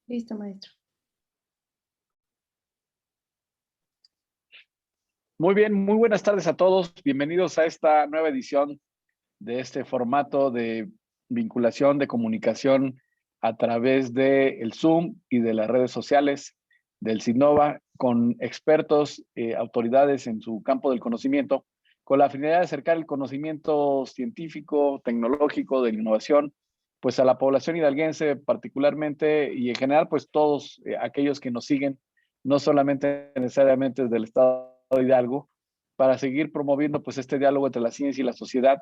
Listo, maestro. Muy bien, muy buenas tardes a todos. Bienvenidos a esta nueva edición de este formato de vinculación, de comunicación a través del Zoom y de las redes sociales del SINOVA con expertos, autoridades en su campo del conocimiento, con la finalidad de acercar el conocimiento científico, tecnológico, de la innovación, pues a la población hidalguense particularmente y en general, pues todos aquellos que nos siguen, no solamente necesariamente desde el estado de Hidalgo, para seguir promoviendo pues este diálogo entre la ciencia y la sociedad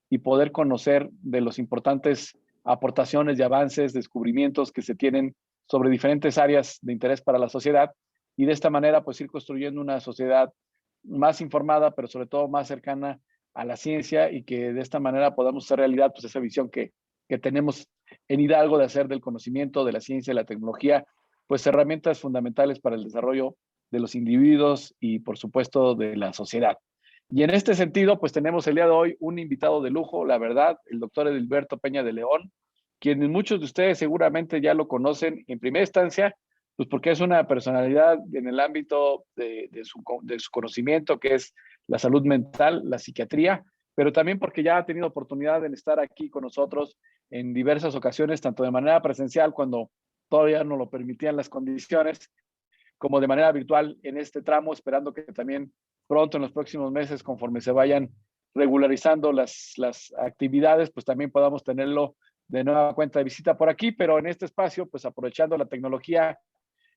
y poder conocer de los importantes aportaciones y avances, descubrimientos que se tienen sobre diferentes áreas de interés para la sociedad y de esta manera pues ir construyendo una sociedad más informada, pero sobre todo más cercana a la ciencia y que de esta manera podamos hacer realidad pues esa visión que tenemos en Hidalgo de hacer del conocimiento, de la ciencia y la tecnología, pues herramientas fundamentales para el desarrollo de los individuos y por supuesto de la sociedad. Y en este sentido, pues tenemos el día de hoy un invitado de lujo, la verdad, el doctor Edilberto Peña de León, quien muchos de ustedes seguramente ya lo conocen en primera instancia, pues porque es una personalidad en el ámbito de su conocimiento, que es la salud mental, la psiquiatría, pero también porque ya ha tenido oportunidad de estar aquí con nosotros en diversas ocasiones, tanto de manera presencial, cuando todavía no lo permitían las condiciones, como de manera virtual en este tramo, esperando que también pronto en los próximos meses, conforme se vayan regularizando las actividades, pues también podamos tenerlo de nueva cuenta de visita por aquí, pero en este espacio, pues aprovechando la tecnología,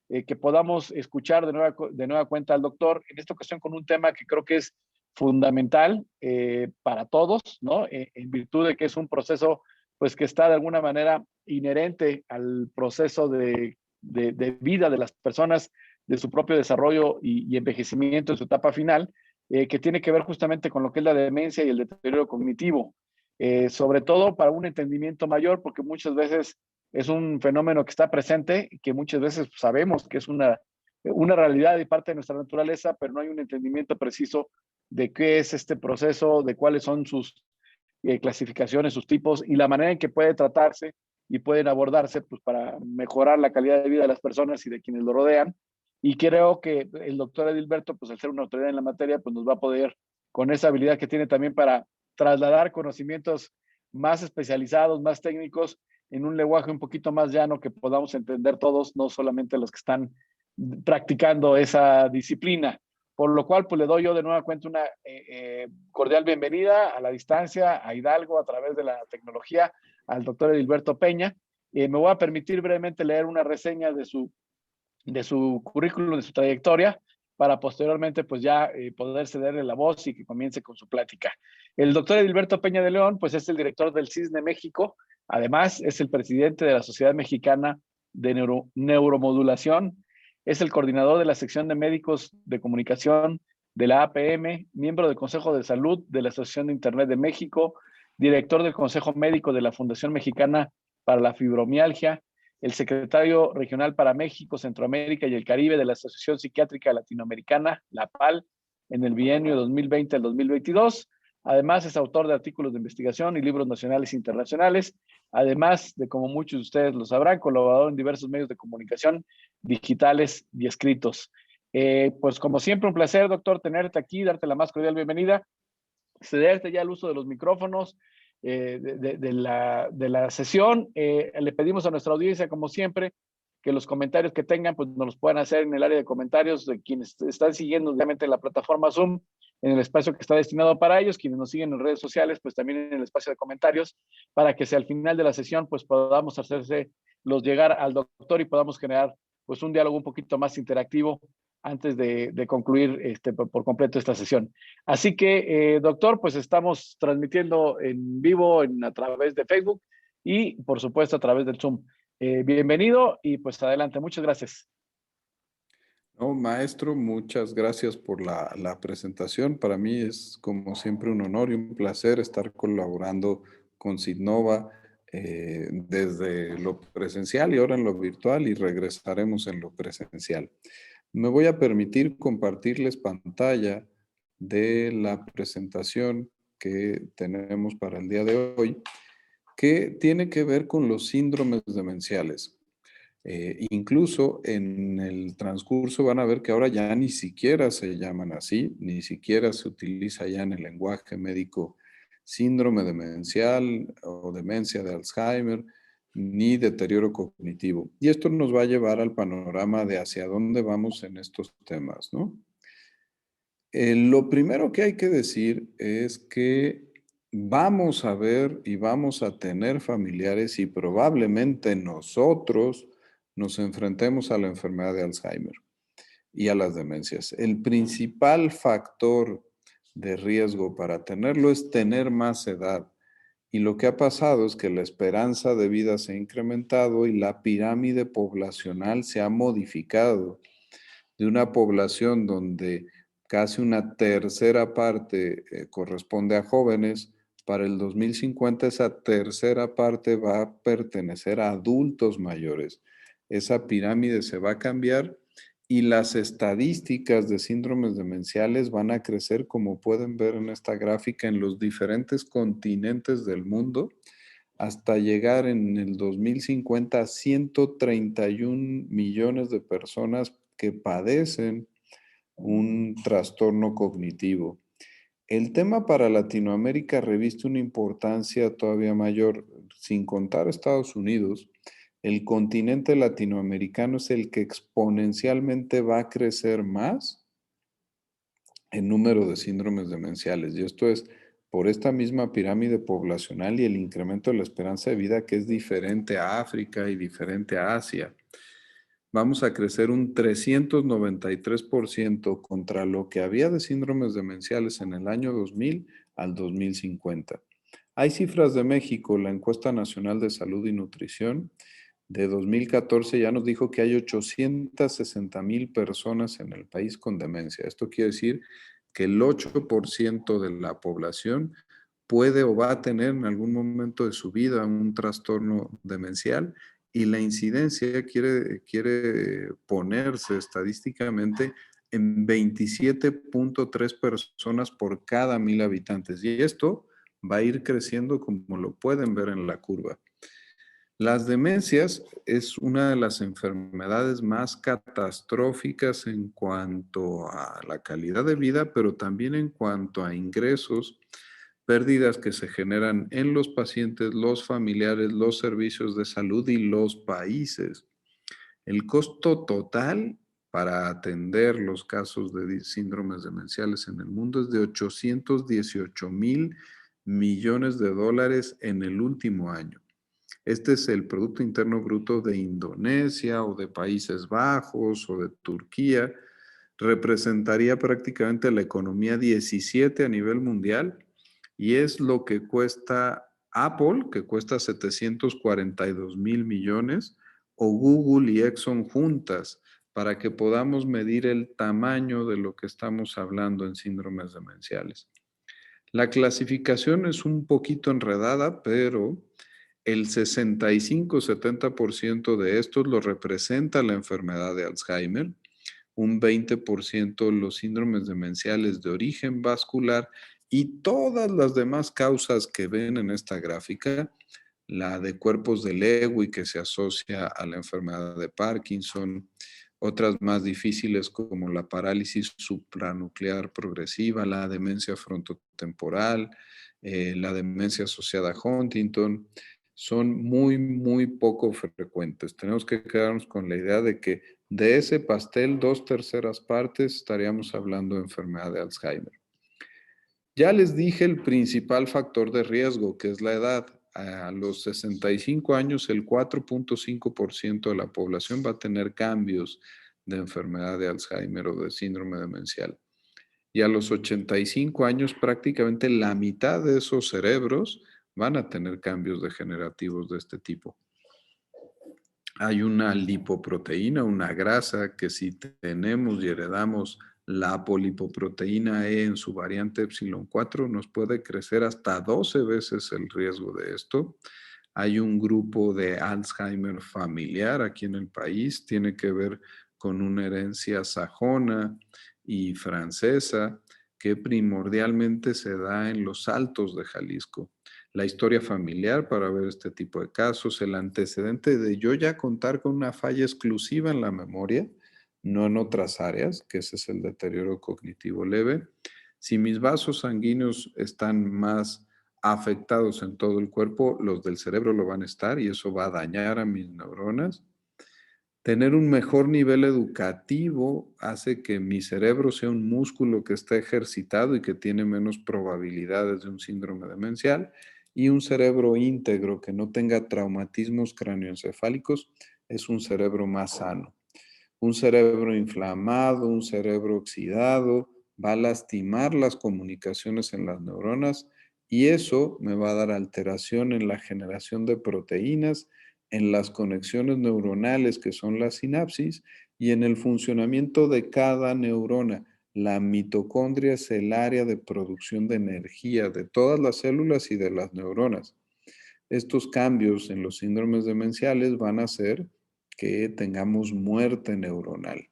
que podamos escuchar de nueva cuenta al doctor, en esta ocasión con un tema que creo que es fundamental para todos, ¿no? En virtud de que es un proceso, pues que está de alguna manera inherente al proceso de vida de las personas, de su propio desarrollo y envejecimiento en su etapa final, que tiene que ver justamente con lo que es la demencia y el deterioro cognitivo. Sobre todo para un entendimiento mayor, porque muchas veces es un fenómeno que está presente, que muchas veces sabemos que es una realidad y parte de nuestra naturaleza, pero no hay un entendimiento preciso de qué es este proceso, de cuáles son sus clasificaciones, sus tipos y la manera en que puede tratarse y pueden abordarse pues, para mejorar la calidad de vida de las personas y de quienes lo rodean. Y creo que el doctor Edilberto, pues al ser una autoridad en la materia, pues nos va a poder, con esa habilidad que tiene también para trasladar conocimientos más especializados, más técnicos, en un lenguaje un poquito más llano que podamos entender todos, no solamente los que están practicando esa disciplina. Por lo cual, pues le doy yo de nueva cuenta una cordial bienvenida a la distancia, a Hidalgo, a través de la tecnología, al doctor Edilberto Peña. Me voy a permitir brevemente leer una reseña de su currículum, de su trayectoria, para posteriormente pues ya poder cederle la voz y que comience con su plática. El doctor Edilberto Peña de León pues es el director del CISNE México, además es el presidente de la Sociedad Mexicana de Neuromodulación, es el coordinador de la sección de médicos de comunicación de la APM, miembro del Consejo de Salud de la Asociación de Internet de México, director del Consejo Médico de la Fundación Mexicana para la Fibromialgia, el secretario regional para México, Centroamérica y el Caribe de la Asociación Psiquiátrica Latinoamericana, la PAL, en el bienio 2020 al 2022. Además, es autor de artículos de investigación y libros nacionales e internacionales. Además de, como muchos de ustedes lo sabrán, colaborador en diversos medios de comunicación digitales y escritos. Pues como siempre, un placer, doctor, tenerte aquí, darte la más cordial bienvenida, cederte ya el uso de los micrófonos de la sesión. Le pedimos a nuestra audiencia, como siempre, que los comentarios que tengan, pues nos los puedan hacer en el área de comentarios de quienes están siguiendo obviamente la plataforma Zoom, en el espacio que está destinado para ellos, quienes nos siguen en redes sociales, pues también en el espacio de comentarios, para que si al final de la sesión, pues podamos hacerse los llegar al doctor y podamos generar pues un diálogo un poquito más interactivo antes de concluir por completo esta sesión. Así que, doctor, pues estamos transmitiendo en vivo a través de Facebook y, por supuesto, a través del Zoom. Bienvenido y pues adelante. Muchas gracias. No, maestro, muchas gracias por la presentación. Para mí es, como siempre, un honor y un placer estar colaborando con Sidnova desde lo presencial y ahora en lo virtual y regresaremos en lo presencial. Me voy a permitir compartirles pantalla de la presentación que tenemos para el día de hoy, que tiene que ver con los síndromes demenciales. Incluso en el transcurso van a ver que ahora ya ni siquiera se llaman así, ni siquiera se utiliza ya en el lenguaje médico síndrome demencial o demencia de Alzheimer, ni deterioro cognitivo. Y esto nos va a llevar al panorama de hacia dónde vamos en estos temas, ¿no? Lo primero que hay que decir es que vamos a ver y vamos a tener familiares y probablemente nosotros nos enfrentemos a la enfermedad de Alzheimer y a las demencias. El principal factor de riesgo para tenerlo es tener más edad. Y lo que ha pasado es que la esperanza de vida se ha incrementado y la pirámide poblacional se ha modificado de una población donde casi una tercera parte corresponde a jóvenes. Para el 2050 esa tercera parte va a pertenecer a adultos mayores. Esa pirámide se va a cambiar y las estadísticas de síndromes demenciales van a crecer, como pueden ver en esta gráfica, en los diferentes continentes del mundo, hasta llegar en el 2050 a 131 millones de personas que padecen un trastorno cognitivo. El tema para Latinoamérica reviste una importancia todavía mayor, sin contar Estados Unidos. El continente latinoamericano es el que exponencialmente va a crecer más en número de síndromes demenciales. Y esto es por esta misma pirámide poblacional y el incremento de la esperanza de vida que es diferente a África y diferente a Asia. Vamos a crecer un 393% contra lo que había de síndromes demenciales en el año 2000 al 2050. Hay cifras de México, la encuesta nacional de salud y nutrición de 2014 ya nos dijo que hay 860,000 personas en el país con demencia. Esto quiere decir que el 8% de la población puede o va a tener en algún momento de su vida un trastorno demencial y la incidencia quiere ponerse estadísticamente en 27.3 personas por cada 1,000 habitantes. Y esto va a ir creciendo como lo pueden ver en la curva. Las demencias es una de las enfermedades más catastróficas en cuanto a la calidad de vida, pero también en cuanto a ingresos, pérdidas que se generan en los pacientes, los familiares, los servicios de salud y los países. El costo total para atender los casos de síndromes demenciales en el mundo es de 818,000 millones de dólares en el último año. Este es el Producto Interno Bruto de Indonesia o de Países Bajos o de Turquía. Representaría prácticamente la economía 17 a nivel mundial y es lo que cuesta Apple, que cuesta 742,000 millones, o Google y Exxon juntas, para que podamos medir el tamaño de lo que estamos hablando en síndromes demenciales. La clasificación es un poquito enredada, pero el 65-70% de estos lo representa la enfermedad de Alzheimer, un 20% los síndromes demenciales de origen vascular y todas las demás causas que ven en esta gráfica, la de cuerpos de Lewy que se asocia a la enfermedad de Parkinson, otras más difíciles como la parálisis supranuclear progresiva, la demencia frontotemporal, la demencia asociada a Huntington, son muy, muy poco frecuentes. Tenemos que quedarnos con la idea de que de ese pastel, 2/3 estaríamos hablando de enfermedad de Alzheimer. Ya les dije el principal factor de riesgo, que es la edad. A los 65 años, el 4.5% de la población va a tener cambios de enfermedad de Alzheimer o de síndrome demencial. Y a los 85 años, prácticamente la mitad de esos cerebros van a tener cambios degenerativos de este tipo. Hay una lipoproteína, una grasa que si tenemos y heredamos la apolipoproteína E en su variante epsilon 4 nos puede crecer hasta 12 veces el riesgo de esto. Hay un grupo de Alzheimer familiar aquí en el país, tiene que ver con una herencia sajona y francesa. que primordialmente se da en los Altos de Jalisco. La historia familiar para ver este tipo de casos, el antecedente de yo ya contar con una falla exclusiva en la memoria, no en otras áreas, que ese es el deterioro cognitivo leve. Si mis vasos sanguíneos están más afectados en todo el cuerpo, los del cerebro lo van a estar y eso va a dañar a mis neuronas. Tener un mejor nivel educativo hace que mi cerebro sea un músculo que está ejercitado y que tiene menos probabilidades de un síndrome demencial. Y un cerebro íntegro que no tenga traumatismos cráneoencefálicos es un cerebro más sano. Un cerebro inflamado, un cerebro oxidado, va a lastimar las comunicaciones en las neuronas y eso me va a dar alteración en la generación de proteínas, en las conexiones neuronales que son las sinapsis y en el funcionamiento de cada neurona. La mitocondria es el área de producción de energía de todas las células y de las neuronas. Estos cambios en los síndromes demenciales van a hacer que tengamos muerte neuronal.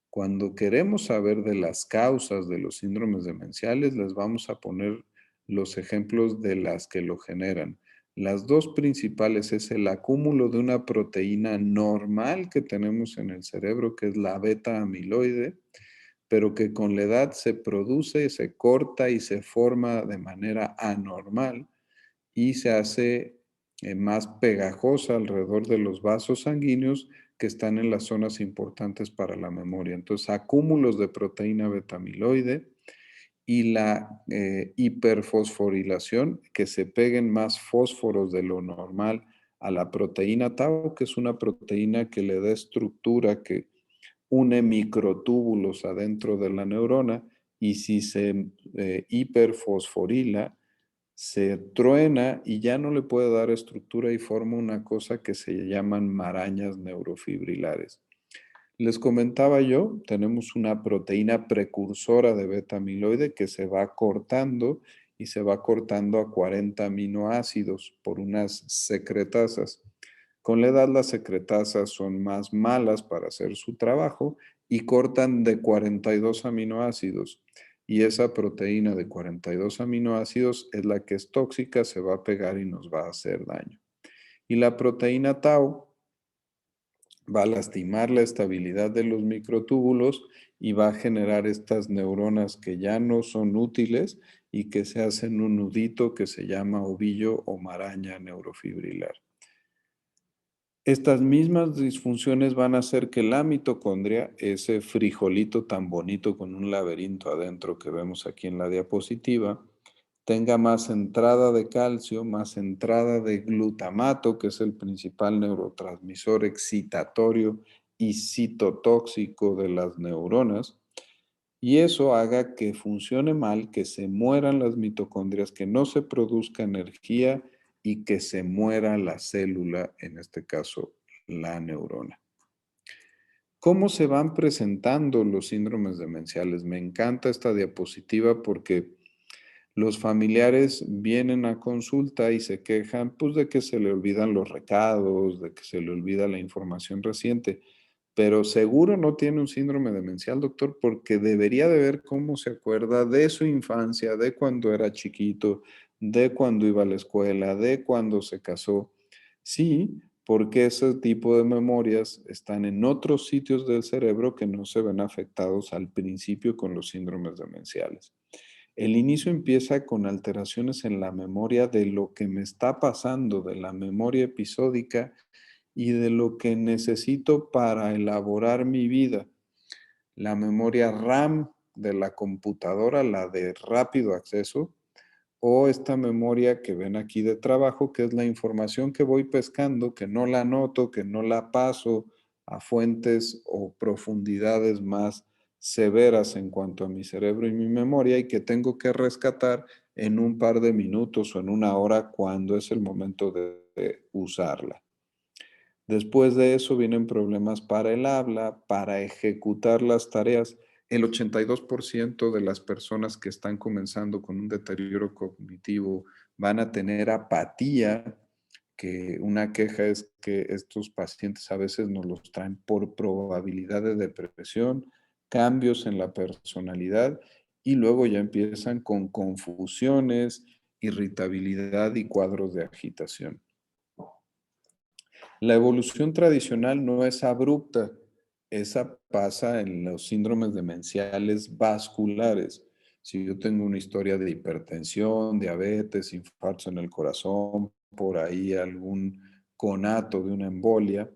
Cuando queremos saber de las causas de los síndromes demenciales, les vamos a poner los ejemplos de las que lo generan. Las dos principales es el acúmulo de una proteína normal que tenemos en el cerebro, que es la beta amiloide, pero que con la edad se produce, se corta y se forma de manera anormal y se hace más pegajosa alrededor de los vasos sanguíneos que están en las zonas importantes para la memoria. Entonces, acúmulos de proteína beta-amiloide y la hiperfosforilación, que se peguen más fósforos de lo normal a la proteína tau, que es una proteína que le da estructura, que une microtúbulos adentro de la neurona, y si se hiperfosforila, se truena y ya no le puede dar estructura y forma una cosa que se llaman marañas neurofibrilares. Les comentaba yo, tenemos una proteína precursora de beta amiloide que se va cortando y se va cortando a 40 aminoácidos por unas secretasas. Con la edad las secretasas son más malas para hacer su trabajo y cortan de 42 aminoácidos. Y esa proteína de 42 aminoácidos es la que es tóxica, se va a pegar y nos va a hacer daño. Y la proteína tau va a lastimar la estabilidad de los microtúbulos y va a generar estas neuronas que ya no son útiles y que se hacen un nudito que se llama ovillo o maraña neurofibrilar. Estas mismas disfunciones van a hacer que la mitocondria, ese frijolito tan bonito con un laberinto adentro que vemos aquí en la diapositiva, tenga más entrada de calcio, más entrada de glutamato, que es el principal neurotransmisor excitatorio y citotóxico de las neuronas, y eso haga que funcione mal, que se mueran las mitocondrias, que no se produzca energía y que se muera la célula, en este caso la neurona. ¿Cómo se van presentando los síndromes demenciales? Me encanta esta diapositiva porque los familiares vienen a consulta y se quejan pues de que se le olvidan los recados, de que se le olvida la información reciente, pero seguro no tiene un síndrome demencial, doctor, porque debería de ver cómo se acuerda de su infancia, de cuando era chiquito, de cuando iba a la escuela, de cuando se casó. Sí, porque ese tipo de memorias están en otros sitios del cerebro que no se ven afectados al principio con los síndromes demenciales. El inicio empieza con alteraciones en la memoria de lo que me está pasando, de la memoria episódica y de lo que necesito para elaborar mi vida. La memoria RAM de la computadora, la de rápido acceso, o esta memoria que ven aquí de trabajo, que es la información que voy pescando, que no la anoto, que no la paso a fuentes o profundidades más severas en cuanto a mi cerebro y mi memoria y que tengo que rescatar en un par de minutos o en una hora cuando es el momento de usarla. Después de eso vienen problemas para el habla, para ejecutar las tareas. El 82% de las personas que están comenzando con un deterioro cognitivo van a tener apatía, que una queja es que estos pacientes a veces nos los traen por probabilidad de depresión, cambios en la personalidad y luego ya empiezan con confusiones, irritabilidad y cuadros de agitación. La evolución tradicional no es abrupta, esa pasa en los síndromes demenciales vasculares. Si yo tengo una historia de hipertensión, diabetes, infartos en el corazón, por ahí algún conato de una embolia,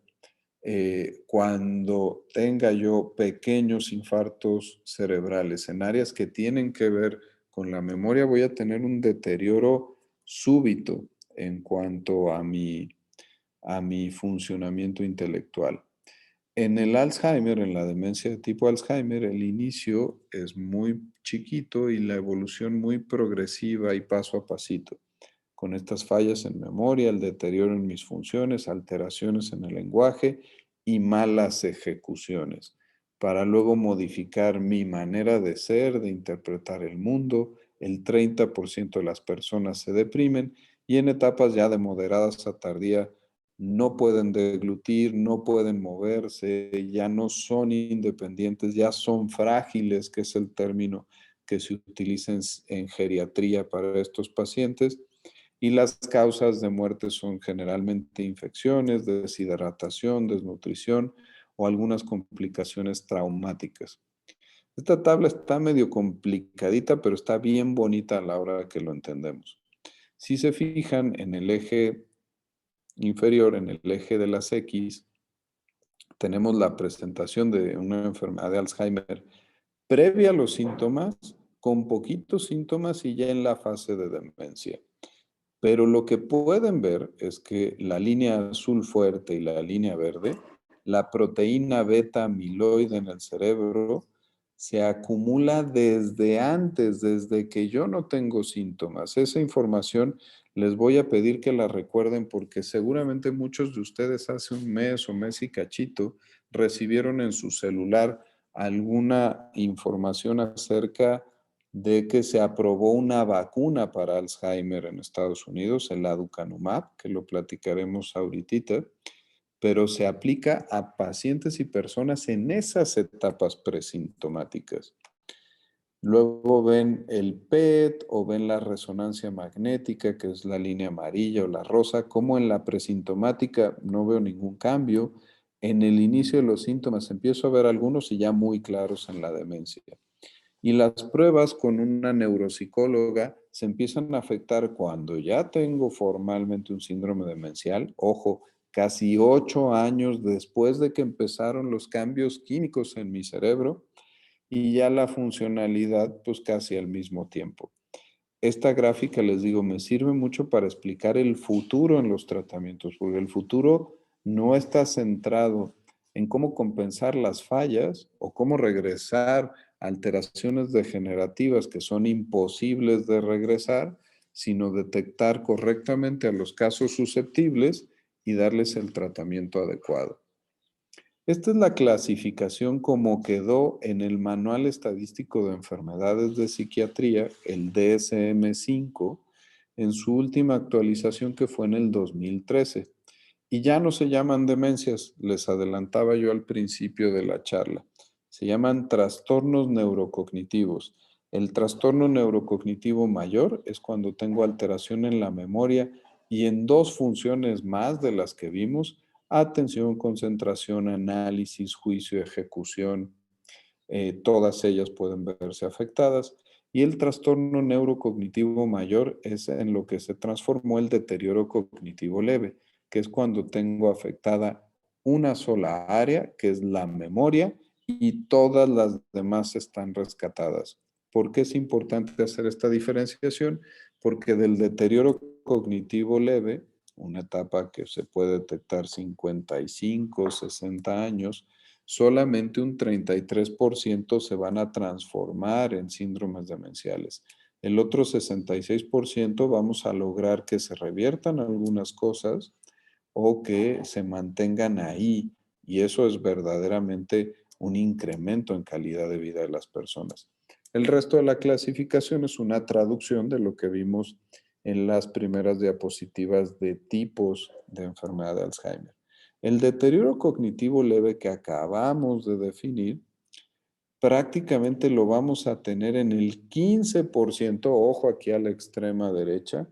cuando tenga yo pequeños infartos cerebrales en áreas que tienen que ver con la memoria, voy a tener un deterioro súbito en cuanto a mi funcionamiento intelectual. En el Alzheimer, en la demencia de tipo Alzheimer, el inicio es muy chiquito y la evolución muy progresiva y paso a pasito, con estas fallas en memoria, el deterioro en mis funciones, alteraciones en el lenguaje y malas ejecuciones, para luego modificar mi manera de ser, de interpretar el mundo. El 30% de las personas se deprimen y en etapas ya de moderadas a tardía no pueden deglutir, no pueden moverse, ya no son independientes, ya son frágiles, que es el término que se utiliza en geriatría para estos pacientes. Y las causas de muerte son generalmente infecciones, deshidratación, desnutrición o algunas complicaciones traumáticas. Esta tabla está medio complicadita, pero está bien bonita a la hora que lo entendemos. Si se fijan en el eje inferior, en el eje de las X, tenemos la presentación de una enfermedad de Alzheimer previa a los síntomas, con poquitos síntomas y ya en la fase de demencia. Pero lo que pueden ver es que la línea azul fuerte y la línea verde, la proteína beta amiloide en el cerebro, se acumula desde antes, desde que yo no tengo síntomas. Esa información les voy a pedir que la recuerden porque seguramente muchos de ustedes hace un mes o mes y cachito recibieron en su celular alguna información acerca de que se aprobó una vacuna para Alzheimer en Estados Unidos, el aducanumab, que lo platicaremos ahorita, pero se aplica a pacientes y personas en esas etapas presintomáticas. Luego ven el PET o ven la resonancia magnética, que es la línea amarilla o la rosa, como en la presintomática no veo ningún cambio. En el inicio de los síntomas empiezo a ver algunos y ya muy claros en la demencia. Y las pruebas con una neuropsicóloga se empiezan a afectar cuando ya tengo formalmente un síndrome demencial. Ojo, casi 8 años después de que empezaron los cambios químicos en mi cerebro y ya la funcionalidad, pues casi al mismo tiempo. Esta gráfica, les digo, me sirve mucho para explicar el futuro en los tratamientos, porque el futuro no está centrado en cómo compensar las fallas o cómo regresar a alteraciones degenerativas que son imposibles de regresar, sino detectar correctamente a los casos susceptibles y darles el tratamiento adecuado. Esta es la clasificación como quedó en el Manual Estadístico de Enfermedades de Psiquiatría, el DSM-5, en su última actualización que fue en el 2013. Y ya no se llaman demencias, les adelantaba yo al principio de la charla. Se llaman trastornos neurocognitivos. El trastorno neurocognitivo mayor es cuando tengo alteración en la memoria y en dos funciones más de las que vimos: atención, concentración, análisis, juicio, ejecución. Todas ellas pueden verse afectadas. Y el trastorno neurocognitivo mayor es en lo que se transformó el deterioro cognitivo leve, que es cuando tengo afectada una sola área, que es la memoria, y todas las demás están rescatadas. ¿Por qué es importante hacer esta diferenciación? Porque del deterioro cognitivo leve, una etapa que se puede detectar 55, 60 años, solamente un 33% se van a transformar en síndromes demenciales. El otro 66% vamos a lograr que se reviertan algunas cosas o que se mantengan ahí. Y eso es verdaderamente un incremento en calidad de vida de las personas. El resto de la clasificación es una traducción de lo que vimos en las primeras diapositivas de tipos de enfermedad de Alzheimer. El deterioro cognitivo leve que acabamos de definir prácticamente lo vamos a tener en el 15%, ojo aquí a la extrema derecha,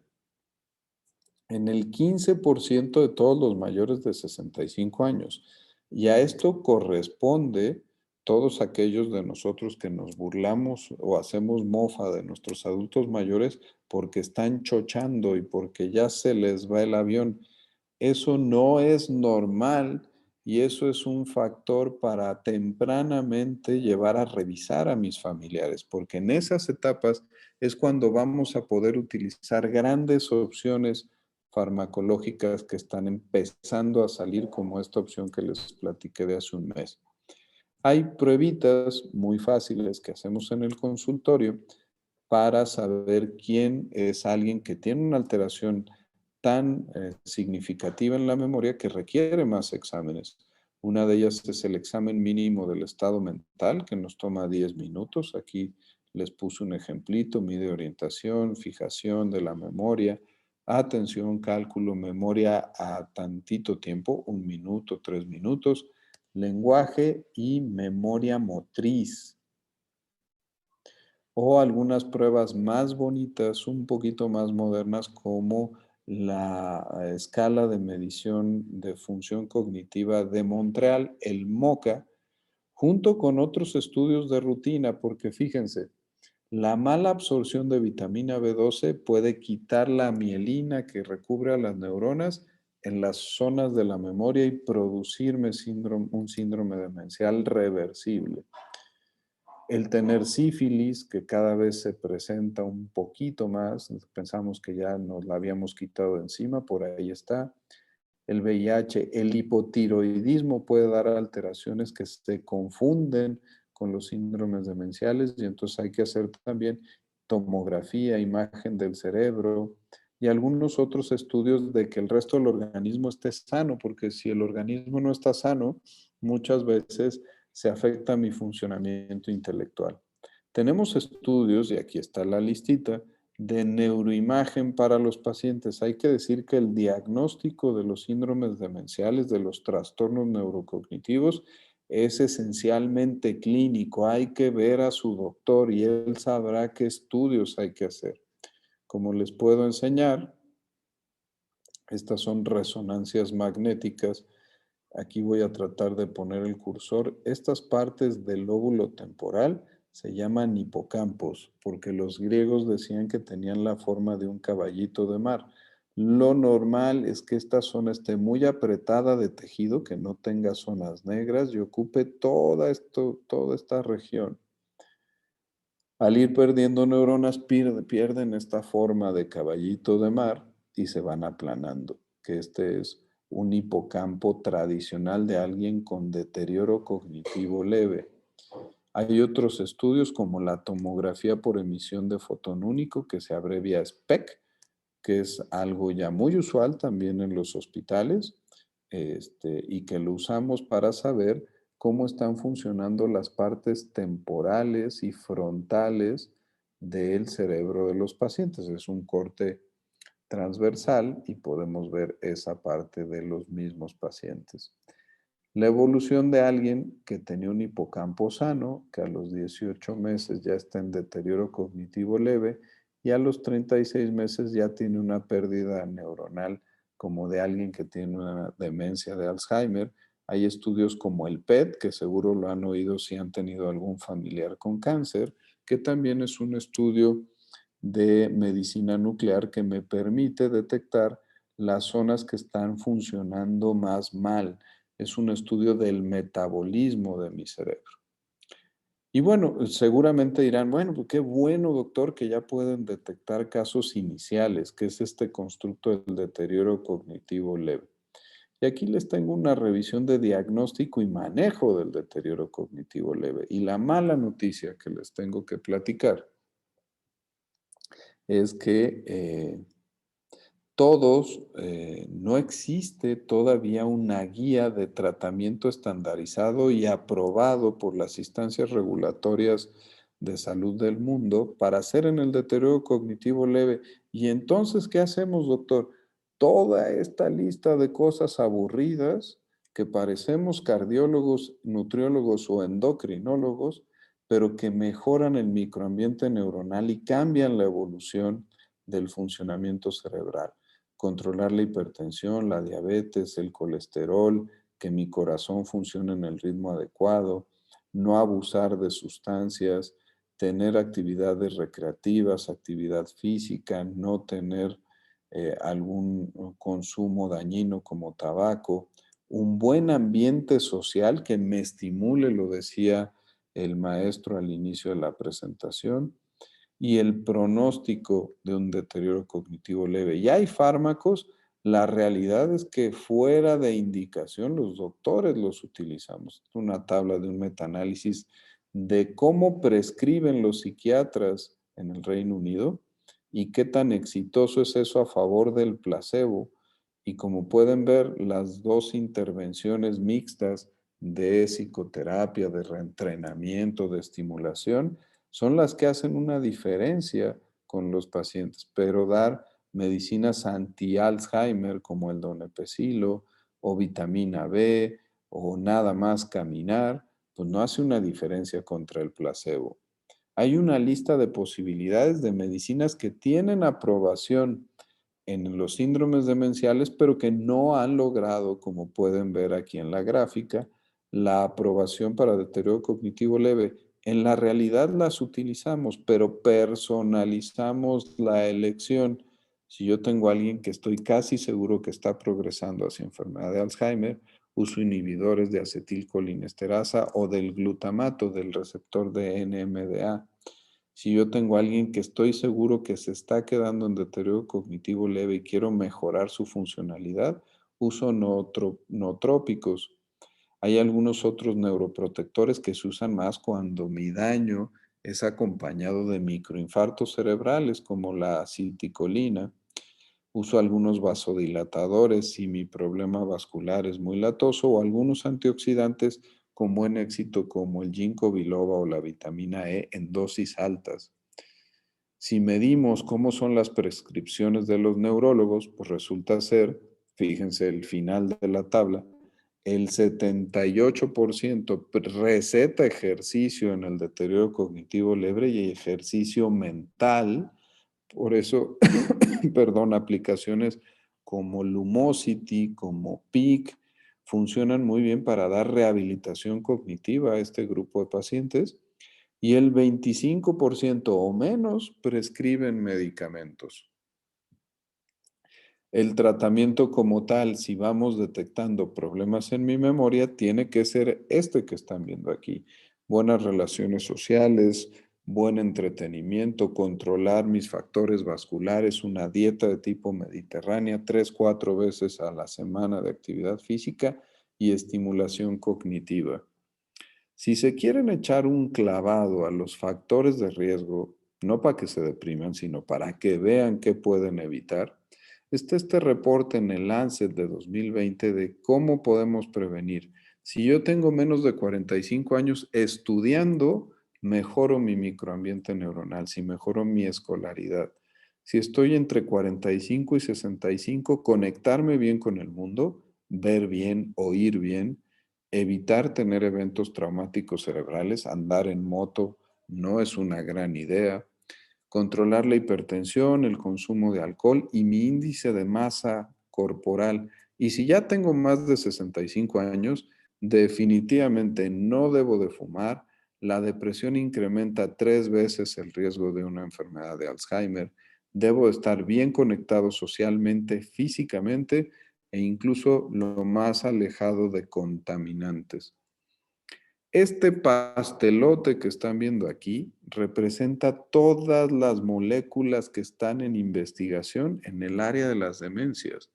en el 15% de todos los mayores de 65 años. Y a esto corresponde todos aquellos de nosotros que nos burlamos o hacemos mofa de nuestros adultos mayores porque están chochando y porque ya se les va el avión. Eso no es normal y eso es un factor para tempranamente llevar a revisar a mis familiares, porque en esas etapas es cuando vamos a poder utilizar grandes opciones farmacológicas que están empezando a salir, como esta opción que les platiqué de hace un mes. Hay pruebitas muy fáciles que hacemos en el consultorio para saber quién es alguien que tiene una alteración tan significativa en la memoria que requiere más exámenes. Una de ellas es el examen mínimo del estado mental, que nos toma 10 minutos. Aquí les puse un ejemplito, mide orientación, fijación de la memoria, atención, cálculo, memoria a tantito tiempo, 1 minuto, 3 minutos, lenguaje y memoria motriz, o algunas pruebas más bonitas, un poquito más modernas, como la escala de medición de función cognitiva de Montreal, el MoCA, junto con otros estudios de rutina, porque fíjense, la mala absorción de vitamina B12 puede quitar la mielina que recubre a las neuronas en las zonas de la memoria y producirme un síndrome demencial reversible. El tener sífilis, que cada vez se presenta un poquito más, pensamos que ya nos la habíamos quitado de encima, por ahí está. El VIH, el hipotiroidismo puede dar alteraciones que se confunden con los síndromes demenciales y entonces hay que hacer también tomografía, imagen del cerebro y algunos otros estudios de que el resto del organismo esté sano, porque si el organismo no está sano, muchas veces se afecta mi funcionamiento intelectual. Tenemos estudios, y aquí está la listita, de neuroimagen para los pacientes. Hay que decir que el diagnóstico de los síndromes demenciales, de los trastornos neurocognitivos, es esencialmente clínico. Hay que ver a su doctor y él sabrá qué estudios hay que hacer. Como les puedo enseñar, estas son resonancias magnéticas. Aquí voy a tratar de poner el cursor. Estas partes del lóbulo temporal se llaman hipocampos, porque los griegos decían que tenían la forma de un caballito de mar. Lo normal es que esta zona esté muy apretada de tejido, que no tenga zonas negras y ocupe toda esta región. Al ir perdiendo neuronas, pierden esta forma de caballito de mar y se van aplanando, que este es un hipocampo tradicional de alguien con deterioro cognitivo leve. Hay otros estudios como la tomografía por emisión de fotón único, que se abrevia SPEC, que es algo ya muy usual también en los hospitales, y que lo usamos para saber cómo están funcionando las partes temporales y frontales del cerebro de los pacientes. Es un corte transversal y podemos ver esa parte de los mismos pacientes. La evolución de alguien que tenía un hipocampo sano, que a los 18 meses ya está en deterioro cognitivo leve y a los 36 meses ya tiene una pérdida neuronal como de alguien que tiene una demencia de Alzheimer. Hay estudios como el PET, que seguro lo han oído si han tenido algún familiar con cáncer, que también es un estudio de medicina nuclear que me permite detectar las zonas que están funcionando más mal. Es un estudio del metabolismo de mi cerebro. Y bueno, seguramente dirán, bueno, pues qué bueno, doctor, que ya pueden detectar casos iniciales, que es este constructo del deterioro cognitivo leve. Y aquí les tengo una revisión de diagnóstico y manejo del deterioro cognitivo leve. Y la mala noticia que les tengo que platicar es que no existe todavía una guía de tratamiento estandarizado y aprobado por las instancias regulatorias de salud del mundo para hacer en el deterioro cognitivo leve. Y entonces, ¿qué hacemos, doctor? Toda esta lista de cosas aburridas que parecemos cardiólogos, nutriólogos o endocrinólogos, pero que mejoran el microambiente neuronal y cambian la evolución del funcionamiento cerebral. Controlar la hipertensión, la diabetes, el colesterol, que mi corazón funcione en el ritmo adecuado, no abusar de sustancias, tener actividades recreativas, actividad física, no tener algún consumo dañino como tabaco, un buen ambiente social que me estimule, lo decía el maestro al inicio de la presentación, y el pronóstico de un deterioro cognitivo leve. Ya hay fármacos, la realidad es que fuera de indicación los doctores los utilizamos. Una tabla de un metaanálisis de cómo prescriben los psiquiatras en el Reino Unido y qué tan exitoso es eso a favor del placebo. Y como pueden ver, las dos intervenciones mixtas de psicoterapia, de reentrenamiento, de estimulación, son las que hacen una diferencia con los pacientes, pero dar medicinas anti-Alzheimer como el donepezilo o vitamina B o nada más caminar, pues no hace una diferencia contra el placebo. Hay una lista de posibilidades de medicinas que tienen aprobación en los síndromes demenciales, pero que no han logrado, como pueden ver aquí en la gráfica, la aprobación para deterioro cognitivo leve. En la realidad las utilizamos, pero personalizamos la elección. Si yo tengo a alguien que estoy casi seguro que está progresando hacia enfermedad de Alzheimer, uso inhibidores de acetilcolinesterasa o del glutamato del receptor de NMDA. Si yo tengo a alguien que estoy seguro que se está quedando en deterioro cognitivo leve y quiero mejorar su funcionalidad, uso nootrópicos. Hay algunos otros neuroprotectores que se usan más cuando mi daño es acompañado de microinfartos cerebrales, como la acilticolina. Uso algunos vasodilatadores si mi problema vascular es muy latoso o algunos antioxidantes con buen éxito como el ginkgo biloba o la vitamina E en dosis altas. Si medimos cómo son las prescripciones de los neurólogos, pues resulta ser, fíjense el final de la tabla, el 78% receta ejercicio en el deterioro cognitivo leve y ejercicio mental. Por eso, perdón, aplicaciones como Lumosity, como PIC, funcionan muy bien para dar rehabilitación cognitiva a este grupo de pacientes y el 25% o menos prescriben medicamentos. El tratamiento como tal, si vamos detectando problemas en mi memoria, tiene que ser este que están viendo aquí. Buenas relaciones sociales, buen entretenimiento, controlar mis factores vasculares, una dieta de tipo mediterránea, 3, 4 veces a la semana de actividad física y estimulación cognitiva. Si se quieren echar un clavado a los factores de riesgo, no para que se depriman, sino para que vean qué pueden evitar, está este reporte en el Lancet de 2020 de cómo podemos prevenir. Si yo tengo menos de 45 años estudiando, mejoro mi microambiente neuronal, si mejoro mi escolaridad. Si estoy entre 45 y 65, conectarme bien con el mundo, ver bien, oír bien, evitar tener eventos traumáticos cerebrales, andar en moto no es una gran idea, controlar la hipertensión, el consumo de alcohol y mi índice de masa corporal. Y si ya tengo más de 65 años, definitivamente no debo de fumar. La depresión incrementa 3 veces el riesgo de una enfermedad de Alzheimer. Debo estar bien conectado socialmente, físicamente e incluso lo más alejado de contaminantes. Este pastelote que están viendo aquí representa todas las moléculas que están en investigación en el área de las demencias.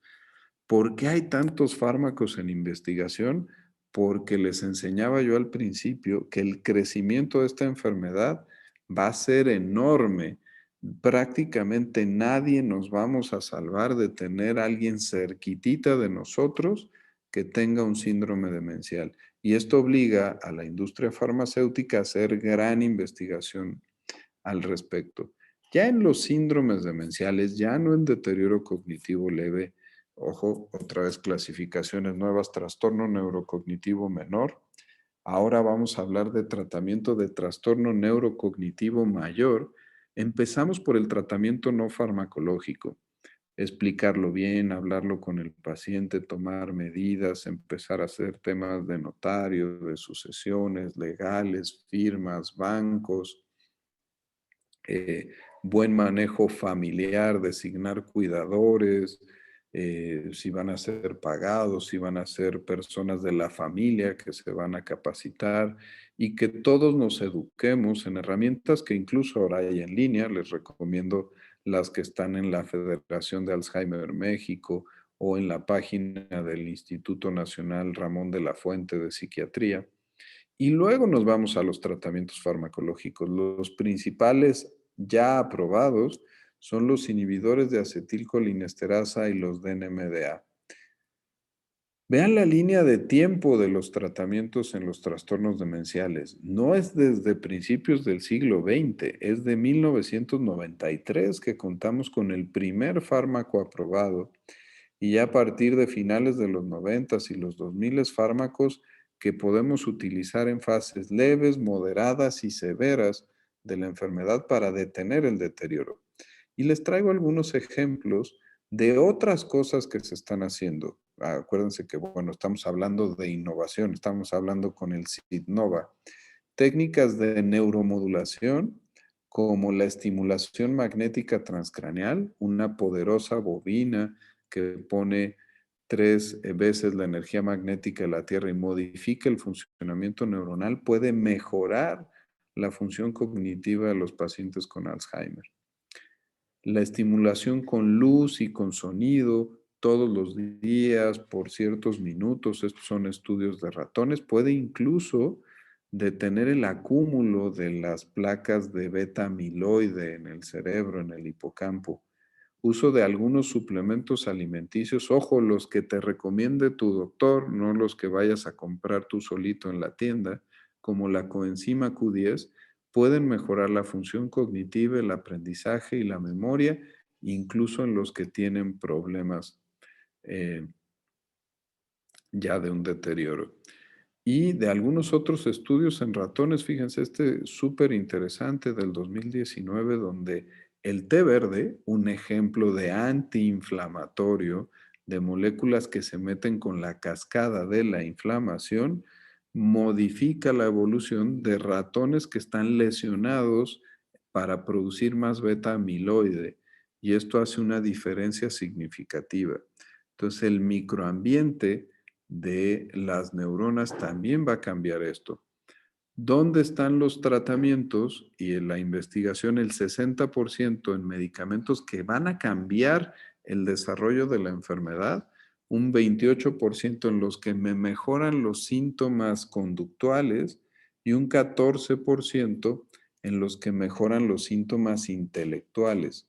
¿Por qué hay tantos fármacos en investigación? Porque les enseñaba yo al principio que el crecimiento de esta enfermedad va a ser enorme. Prácticamente nadie nos vamos a salvar de tener a alguien cerquitita de nosotros que tenga un síndrome demencial. Y esto obliga a la industria farmacéutica a hacer gran investigación al respecto. Ya en los síndromes demenciales, ya no en deterioro cognitivo leve, ojo, otra vez clasificaciones nuevas, trastorno neurocognitivo menor, Ahora vamos a hablar de tratamiento de trastorno neurocognitivo mayor. Empezamos por el tratamiento no farmacológico. Explicarlo bien, hablarlo con el paciente, tomar medidas, empezar a hacer temas de notario, de sucesiones legales, firmas, bancos, eh, buen manejo familiar, designar cuidadores, si van a ser pagados, si van a ser personas de la familia que se van a capacitar y que todos nos eduquemos en herramientas que incluso ahora hay en línea. Les recomiendo las que están en la Federación de Alzheimer México o en la página del Instituto Nacional Ramón de la Fuente de Psiquiatría. Y luego nos vamos a los tratamientos farmacológicos. Los principales ya aprobados son los inhibidores de acetilcolinesterasa y los DNMDA. Vean la línea de tiempo de los tratamientos en los trastornos demenciales. No es desde principios del siglo XX, es de 1993 que contamos con el primer fármaco aprobado y ya a partir de finales de los 90 y los 2000 fármacos que podemos utilizar en fases leves, moderadas y severas de la enfermedad para detener el deterioro. Y les traigo algunos ejemplos de otras cosas que se están haciendo. Acuérdense que, bueno, estamos hablando de innovación, estamos hablando con el CIDNOVA. Técnicas de neuromodulación como la estimulación magnética transcraneal, una poderosa bobina que pone 3 veces la energía magnética de la Tierra y modifica el funcionamiento neuronal, puede mejorar la función cognitiva de los pacientes con Alzheimer. La estimulación con luz y con sonido todos los días por ciertos minutos, estos son estudios de ratones, puede incluso detener el acúmulo de las placas de beta amiloide en el cerebro, en el hipocampo. Uso de algunos suplementos alimenticios, ojo, los que te recomiende tu doctor, no los que vayas a comprar tú solito en la tienda, como la coenzima Q10, pueden mejorar la función cognitiva, el aprendizaje y la memoria, incluso en los que tienen problemas eh, ya de un deterioro. Y de algunos otros estudios en ratones, fíjense, este súper interesante del 2019, donde el té verde, un ejemplo de antiinflamatorio, de moléculas que se meten con la cascada de la inflamación, modifica la evolución de ratones que están lesionados para producir más beta amiloide. Y esto hace una diferencia significativa. Entonces, el microambiente de las neuronas también va a cambiar esto. ¿Dónde están los tratamientos y en la investigación? El 60% en medicamentos que van a cambiar el desarrollo de la enfermedad, un 28% en los que me mejoran los síntomas conductuales y un 14% en los que mejoran los síntomas intelectuales.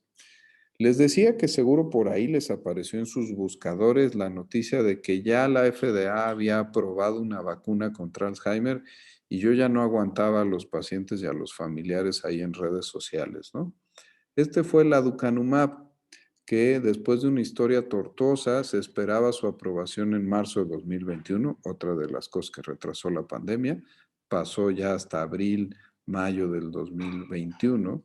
Les decía que seguro por ahí les apareció en sus buscadores la noticia de que ya la FDA había aprobado una vacuna contra Alzheimer y yo ya no aguantaba a los pacientes y a los familiares ahí en redes sociales, ¿no? Este fue el aducanumab, que después de una historia tortuosa se esperaba su aprobación en marzo de 2021, otra de las cosas que retrasó la pandemia, pasó ya hasta abril, mayo del 2021,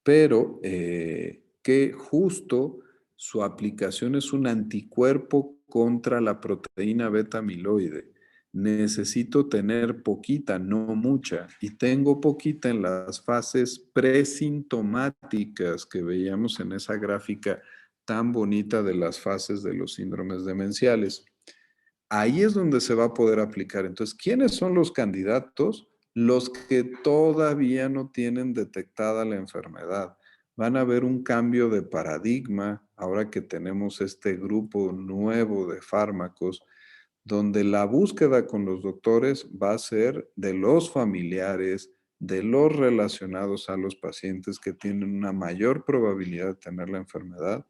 pero que justo su aplicación es un anticuerpo contra la proteína beta amiloide. Necesito tener poquita, no mucha, y tengo poquita en las fases presintomáticas que veíamos en esa gráfica tan bonita de las fases de los síndromes demenciales. Ahí es donde se va a poder aplicar. Entonces, ¿quiénes son los candidatos? Los que todavía no tienen detectada la enfermedad. Van a ver un cambio de paradigma ahora que tenemos este grupo nuevo de fármacos, donde la búsqueda con los doctores va a ser de los familiares, de los relacionados a los pacientes que tienen una mayor probabilidad de tener la enfermedad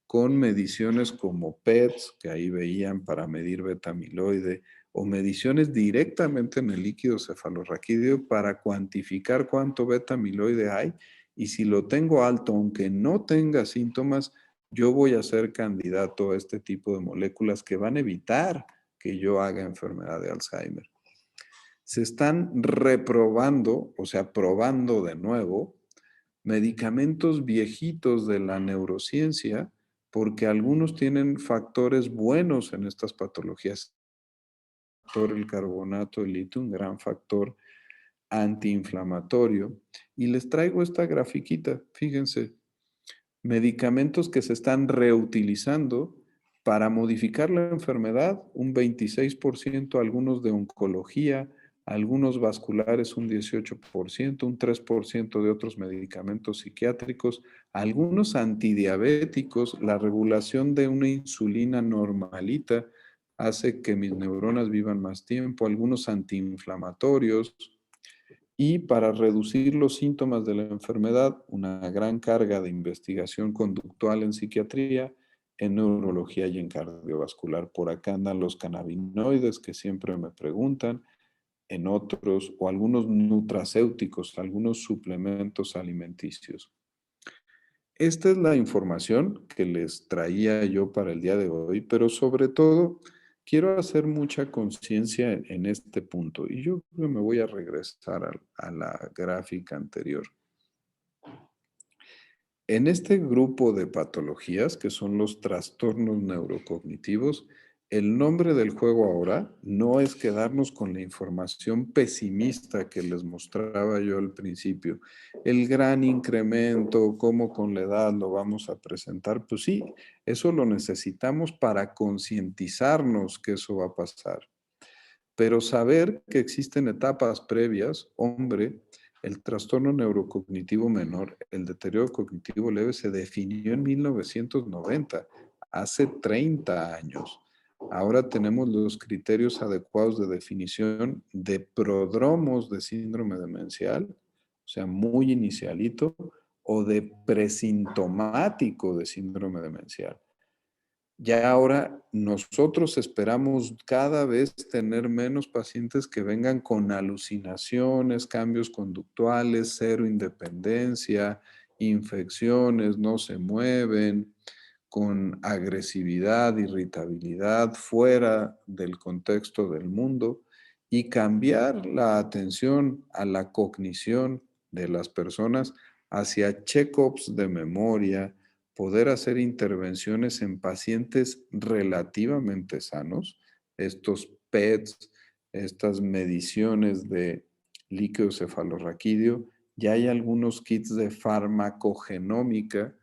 con mediciones como PETs, que ahí veían para medir beta amiloide, o mediciones directamente en el líquido cefalorraquídeo para cuantificar cuánto beta amiloide hay. Y si lo tengo alto, aunque no tenga síntomas, yo voy a ser candidato a este tipo de moléculas que van a evitar que yo haga enfermedad de Alzheimer. Se están reprobando, o sea, probando de nuevo, medicamentos viejitos de la neurociencia, porque algunos tienen factores buenos en estas patologías. El carbonato de litio, un gran factor antiinflamatorio. Y les traigo esta grafiquita, fíjense, medicamentos que se están reutilizando para modificar la enfermedad, un 26%, algunos de oncología, algunos vasculares un 18%, un 3% de otros medicamentos psiquiátricos, algunos antidiabéticos, la regulación de una insulina normalita hace que mis neuronas vivan más tiempo, algunos antiinflamatorios, y para reducir los síntomas de la enfermedad, una gran carga de investigación conductual en psiquiatría, en neurología y en cardiovascular. Por acá andan los cannabinoides que siempre me preguntan, en otros, o algunos nutracéuticos, algunos suplementos alimenticios. Esta es la información que les traía yo para el día de hoy, pero sobre todo quiero hacer mucha conciencia en este punto y yo creo que me voy a regresar a la gráfica anterior. En este grupo de patologías, que son los trastornos neurocognitivos, el nombre del juego ahora no es quedarnos con la información pesimista que les mostraba yo al principio. El gran incremento, cómo con la edad lo vamos a presentar, pues sí, eso lo necesitamos para concientizarnos que eso va a pasar. Pero saber que existen etapas previas, hombre, el trastorno neurocognitivo menor, el deterioro cognitivo leve, se definió en 1990, hace 30 años. Ahora tenemos los criterios adecuados de definición de prodromos de síndrome demencial, o sea, muy inicialito, o de presintomático de síndrome demencial. Ya ahora nosotros esperamos cada vez tener menos pacientes que vengan con alucinaciones, cambios conductuales, cero independencia, infecciones, no se mueven, con agresividad, irritabilidad fuera del contexto del mundo y cambiar la atención a la cognición de las personas hacia check-ups de memoria, poder hacer intervenciones en pacientes relativamente sanos, estos PETs, estas mediciones de líquido cefalorraquídeo, ya hay algunos kits de farmacogenómica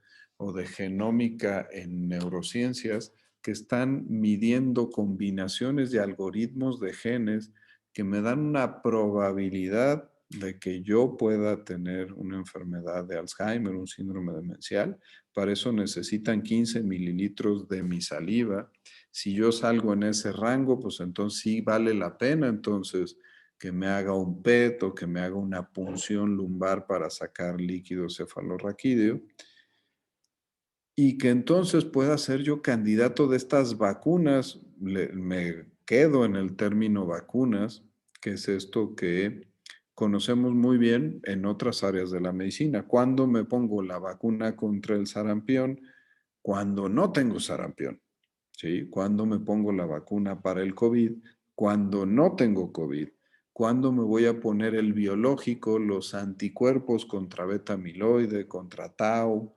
o de genómica en neurociencias que están midiendo combinaciones de algoritmos de genes que me dan una probabilidad de que yo pueda tener una enfermedad de Alzheimer, un síndrome demencial. Para eso necesitan 15 mililitros de mi saliva. Si yo salgo en ese rango, pues entonces sí vale la pena entonces que me haga un PET o que me haga una punción lumbar para sacar líquido cefalorraquídeo y que entonces pueda ser yo candidato de estas vacunas. Me quedo en el término vacunas, que es esto que conocemos muy bien en otras áreas de la medicina. ¿Cuándo me pongo la vacuna contra el sarampión? Cuando no tengo sarampión. ¿Sí? ¿Cuándo me pongo la vacuna para el COVID? Cuando no tengo COVID. ¿Cuándo me voy a poner el biológico, los anticuerpos contra beta amiloide, contra tau?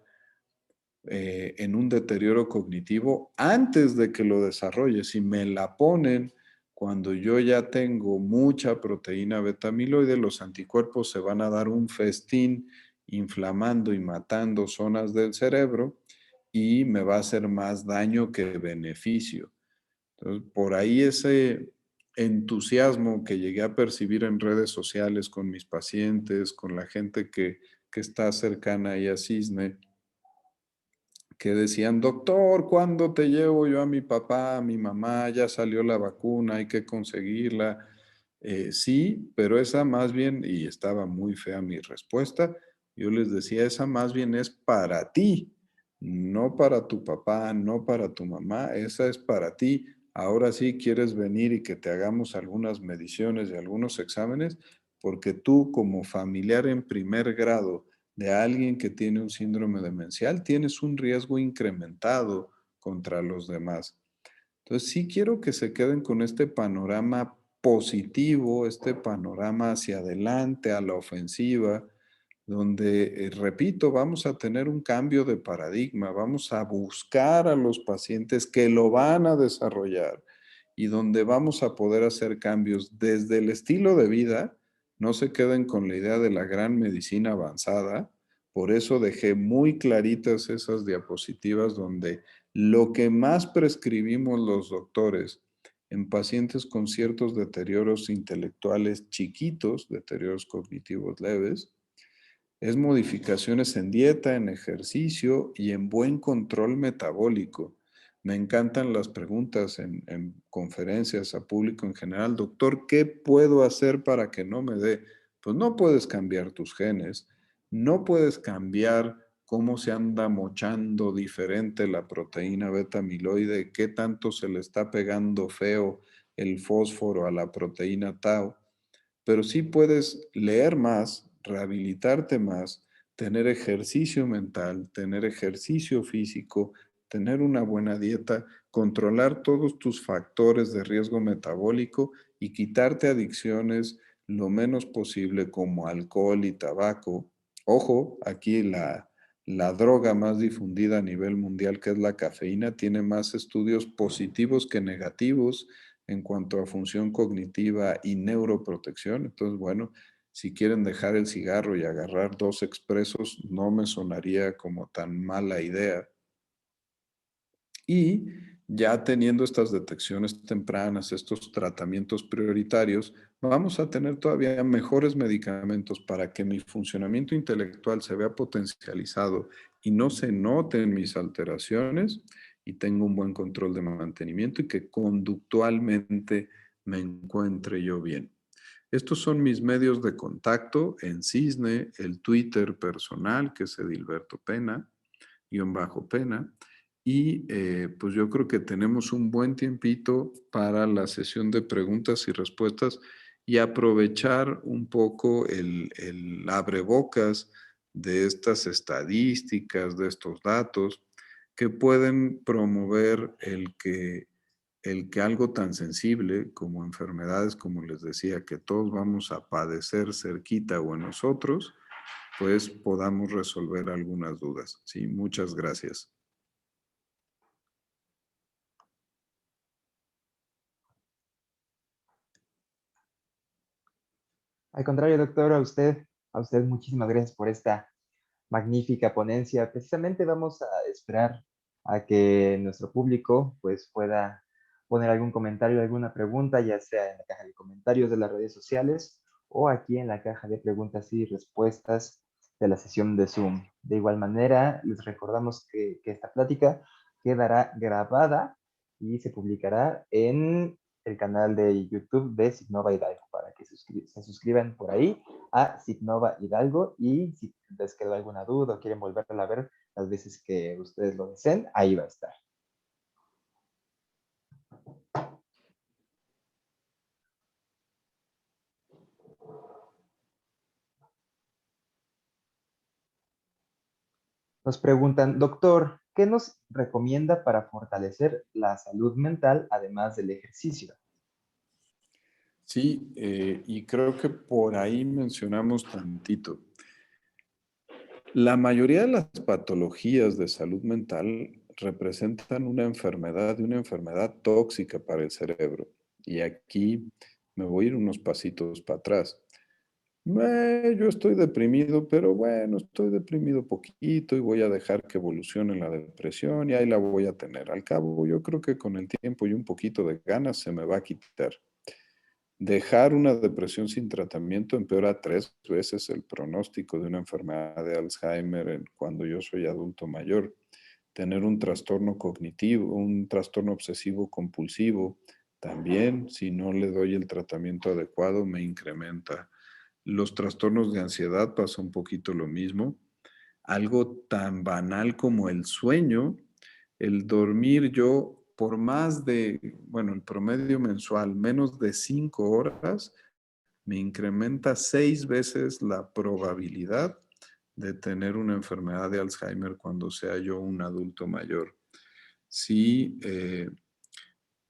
En un deterioro cognitivo antes de que lo desarrolle. Si me la ponen cuando yo ya tengo mucha proteína beta amiloide, los anticuerpos se van a dar un festín inflamando y matando zonas del cerebro y me va a hacer más daño que beneficio. Entonces, por ahí ese entusiasmo que llegué a percibir en redes sociales con mis pacientes, con la gente que está cercana ahí a Cisne, que decían, doctor, ¿cuándo te llevo yo a mi papá, a mi mamá? Ya salió la vacuna, hay que conseguirla. Sí, pero esa más bien, y estaba muy fea mi respuesta, yo les decía, esa más bien es para ti, no para tu papá, no para tu mamá, esa es para ti. Ahora sí quieres venir y que te hagamos algunas mediciones y algunos exámenes, porque tú como familiar en primer grado, de alguien que tiene un síndrome demencial, tienes un riesgo incrementado contra los demás. Entonces, sí quiero que se queden con este panorama positivo, este panorama hacia adelante, a la ofensiva, donde, repito, vamos a tener un cambio de paradigma, vamos a buscar a los pacientes que lo van a desarrollar y donde vamos a poder hacer cambios desde el estilo de vida. No se queden con la idea de la gran medicina avanzada. Por eso dejé muy claritas esas diapositivas donde lo que más prescribimos los doctores en pacientes con ciertos deterioros intelectuales chiquitos, deterioros cognitivos leves, es modificaciones en dieta, en ejercicio y en buen control metabólico. Me encantan las preguntas en conferencias a público en general. Doctor, ¿qué puedo hacer para que no me dé? Pues no puedes cambiar tus genes, no puedes cambiar cómo se anda mochando diferente la proteína beta amiloide, qué tanto se le está pegando feo el fósforo a la proteína tau, pero sí puedes leer más, rehabilitarte más, tener ejercicio mental, tener ejercicio físico, tener una buena dieta, controlar todos tus factores de riesgo metabólico y quitarte adicciones lo menos posible como alcohol y tabaco. Ojo, aquí la droga más difundida a nivel mundial, que es la cafeína, tiene más estudios positivos que negativos en cuanto a función cognitiva y neuroprotección. Entonces, bueno, si quieren dejar el cigarro y agarrar dos expresos, no me sonaría como tan mala idea. Y ya teniendo estas detecciones tempranas, estos tratamientos prioritarios, vamos a tener todavía mejores medicamentos para que mi funcionamiento intelectual se vea potencializado y no se noten mis alteraciones y tenga un buen control de mantenimiento y que conductualmente me encuentre yo bien. Estos son mis medios de contacto en Cisne, el Twitter personal, que es Edilberto Pena, _Pena. Y pues yo creo que tenemos un buen tiempito para la sesión de preguntas y respuestas y aprovechar un poco el abrebocas de estas estadísticas, de estos datos, que pueden promover el que algo tan sensible como enfermedades, como les decía, que todos vamos a padecer cerquita o en nosotros, pues podamos resolver algunas dudas. Sí, muchas gracias. Al contrario, doctor, a usted muchísimas gracias por esta magnífica ponencia. Precisamente vamos a esperar a que nuestro público pues pueda poner algún comentario, alguna pregunta, ya sea en la caja de comentarios de las redes sociales o aquí en la caja de preguntas y respuestas de la sesión de Zoom. De igual manera, les recordamos que esta plática quedará grabada y se publicará en el canal de YouTube de Signova Hidalgo para que se suscriban por ahí a Signova Hidalgo y si les quedó alguna duda o quieren volverla a ver las veces que ustedes lo deseen, ahí va a estar. Nos preguntan, doctor, ¿qué nos recomienda para fortalecer la salud mental además del ejercicio? Sí, y creo que por ahí mencionamos tantito. La mayoría de las patologías de salud mental representan una enfermedad y una enfermedad tóxica para el cerebro. Y aquí me voy a ir unos pasitos para atrás. Yo estoy deprimido, pero bueno, estoy deprimido poquito y voy a dejar que evolucione la depresión y ahí la voy a tener. Al cabo, yo creo que con el tiempo y un poquito de ganas se me va a quitar. Dejar una depresión sin tratamiento empeora 3 veces el pronóstico de una enfermedad de Alzheimer cuando yo soy adulto mayor. Tener un trastorno cognitivo, un trastorno obsesivo compulsivo, también si no le doy el tratamiento adecuado me incrementa. Los trastornos de ansiedad pasa un poquito lo mismo. Algo tan banal como el sueño, el dormir yo por más de, bueno, el promedio mensual, menos de 5 horas, me incrementa 6 veces la probabilidad de tener una enfermedad de Alzheimer cuando sea yo un adulto mayor. Sí,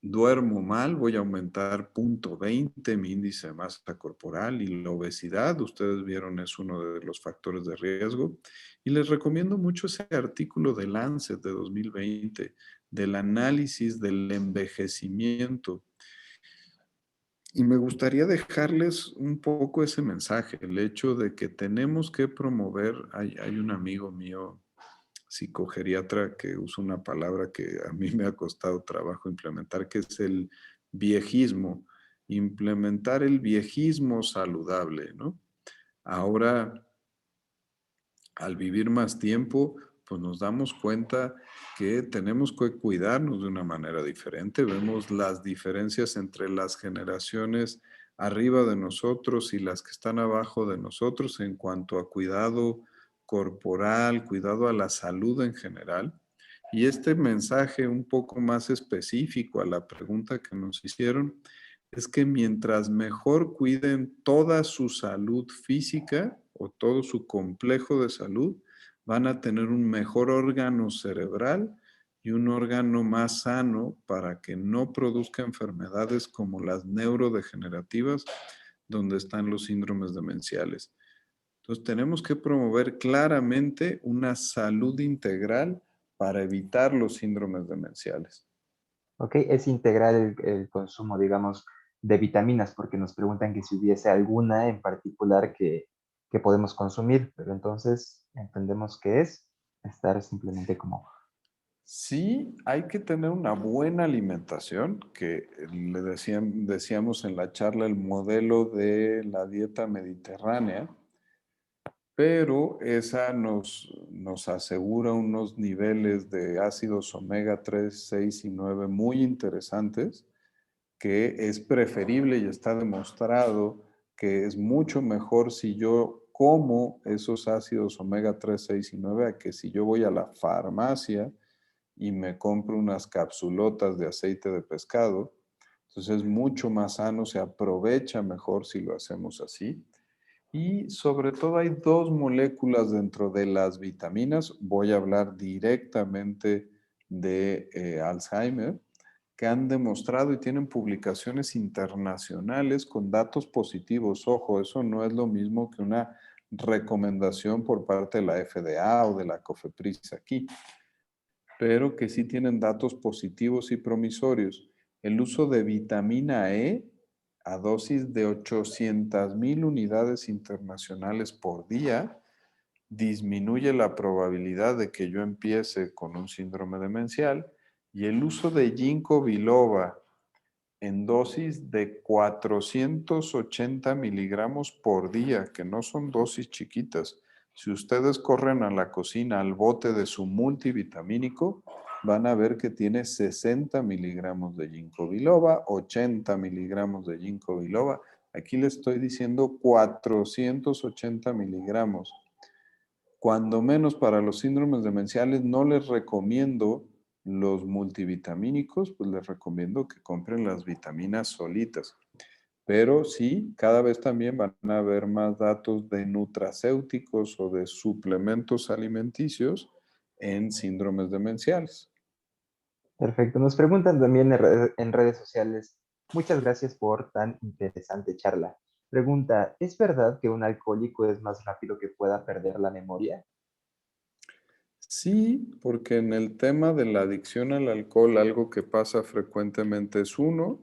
duermo mal, voy a aumentar 0,20 mi índice de masa corporal, y la obesidad, ustedes vieron, es uno de los factores de riesgo. Y les recomiendo mucho ese artículo de Lancet de 2020 del análisis del envejecimiento. Y me gustaría dejarles un poco ese mensaje, el hecho de que tenemos que promover, hay un amigo mío, psicogeriatra, que usa una palabra que a mí me ha costado trabajo implementar, que es el viejismo, implementar el viejismo saludable, ¿no? Ahora, al vivir más tiempo, pues nos damos cuenta que tenemos que cuidarnos de una manera diferente. Vemos las diferencias entre las generaciones arriba de nosotros y las que están abajo de nosotros en cuanto a cuidado corporal, cuidado a la salud en general. Y este mensaje un poco más específico a la pregunta que nos hicieron es que mientras mejor cuiden toda su salud física o todo su complejo de salud, van a tener un mejor órgano cerebral y un órgano más sano para que no produzca enfermedades como las neurodegenerativas, donde están los síndromes demenciales. Entonces, tenemos que promover claramente una salud integral para evitar los síndromes demenciales. Ok, es integral el consumo, digamos, de vitaminas, porque nos preguntan que si hubiese alguna en particular que podemos consumir, pero entonces entendemos que es estar simplemente como... Sí, hay que tener una buena alimentación, que decíamos en la charla el modelo de la dieta mediterránea, pero esa nos asegura unos niveles de ácidos omega 3, 6 y 9 muy interesantes, que es preferible y está demostrado que es mucho mejor si yo como esos ácidos omega 3, 6 y 9 a que si yo voy a la farmacia y me compro unas capsulotas de aceite de pescado. Entonces es mucho más sano, se aprovecha mejor si lo hacemos así. Y sobre todo hay dos moléculas dentro de las vitaminas. Voy a hablar directamente de Alzheimer, que han demostrado y tienen publicaciones internacionales con datos positivos. Ojo, eso no es lo mismo que una recomendación por parte de la FDA o de la COFEPRIS aquí, pero que sí tienen datos positivos y promisorios. El uso de vitamina E a dosis de 800,000 unidades internacionales por día disminuye la probabilidad de que yo empiece con un síndrome demencial, y el uso de ginkgo biloba en dosis de 480 miligramos por día, que no son dosis chiquitas. Si ustedes corren a la cocina al bote de su multivitamínico, van a ver que tiene 60 miligramos de ginkgo biloba, 80 miligramos de ginkgo biloba. Aquí le estoy diciendo 480 miligramos. Cuando menos para los síndromes demenciales no les recomiendo los multivitamínicos, pues les recomiendo que compren las vitaminas solitas. Pero sí, cada vez también van a haber más datos de nutracéuticos o de suplementos alimenticios en síndromes demenciales. Perfecto. Nos preguntan también en redes sociales, muchas gracias por tan interesante charla. Pregunta, ¿es verdad que un alcohólico es más rápido que pueda perder la memoria? Sí, porque en el tema de la adicción al alcohol, algo que pasa frecuentemente es uno,